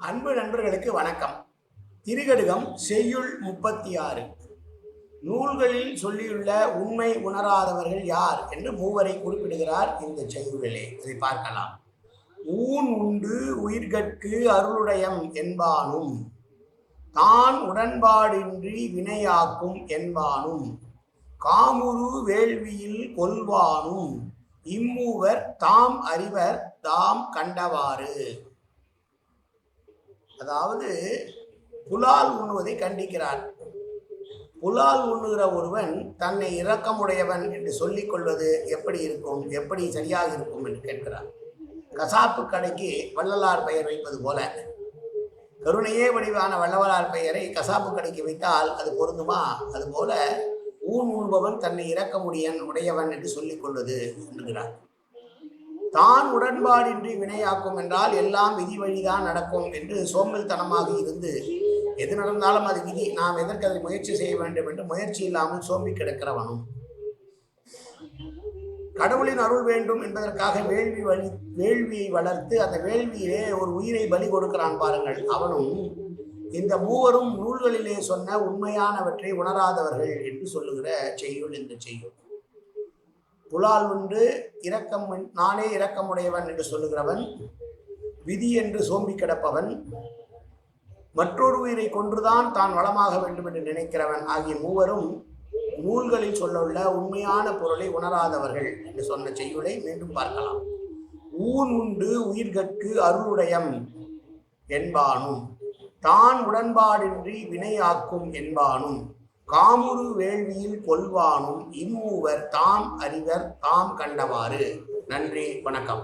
அன்பு நண்பர்களுக்கு வணக்கம். திருகடுகம் செய்யுள் 36. நூல்களில் சொல்லியுள்ள உண்மை உணராதவர்கள் யார் என்று மூவரை குறிப்பிடுகிறார் இந்த செய்யுளிலே. இதை பார்க்கலாம். ஊன் உண்டு உயிர்கட்கு அருளுடையம் என்பானும், தான் உடன்பாடின்றி வினையாக்கும் என்பானும், காமுறு வேள்வியில் கொல்வானும், இம்மூவர் தாம் அறிவர் தாம் கண்டவாறு. அதாவது புலால் உண்ணுவதை கண்டிக்கிறார். புலால் உண்ணுகிற ஒருவன் தன்னை இரக்கமுடையவன் என்று சொல்லிக் கொள்வது எப்படி இருக்கும், எப்படி சரியாக இருக்கும் என்று கேட்கிறார். கசாப்பு கடைக்கு வள்ளலார் பெயர் வைப்பது போல, கருணையே வடிவான வள்ளலார் பெயரை கசாப்பு கடைக்கு வைத்தால் அது பொருந்துமா? அதுபோல ஊன் உண்பவன் தன்னை உடையவன் என்று சொல்லிக் கொள்வது என்கிறார். தான் உடன்பாடின்றி வினையாக்கும் என்றால் எல்லாம் விதி வழிதான் நடக்கும் என்று சோம்பல்தனமாக இருந்து எது நடந்தாலும் அது விதி, நாம் எதற்கு அதை முயற்சி செய்ய வேண்டும் என்று முயற்சி இல்லாமல் சோம்பி கிடக்கிறவனும், கடவுளின் அருள் வேண்டும் என்பதற்காக வேள்வியை வளர்த்து அந்த வேள்வியிலே ஒரு உயிரை பலி கொடுக்கிறான் பாருங்கள், அவனும் இந்த மூவரும் நூல்களிலே சொன்ன உண்மையானவற்றை உணராதவர்கள் என்று சொல்லுகிற செய்யுள் இந்த செய்யுள். புலால் உண்டு நானே இரக்கமுடையவன் என்று சொல்லுகிறவன், விதி என்று சோம்பி கிடப்பவன், மற்றொரு உயிரை கொன்றுதான் தான் வளமாக வேண்டும் என்று நினைக்கிறவன் ஆகிய மூவரும் நூல்களில் சொல்லுள்ள உண்மையான பொருளை உணராதவர்கள் என்று சொன்ன செய்யுளை மீண்டும் பார்க்கலாம். ஊன் உண்டு உயிர்கட்கு அருளுடையம் என்பானும், தான் உடன்பாடின்றி வினையாக்கும் என்பானும், காமுறு வேள்வியில் கொல்வானும், இம்மூவர் தாம் அறிவர் தாம் கண்டவாறு. நன்றி, வணக்கம்.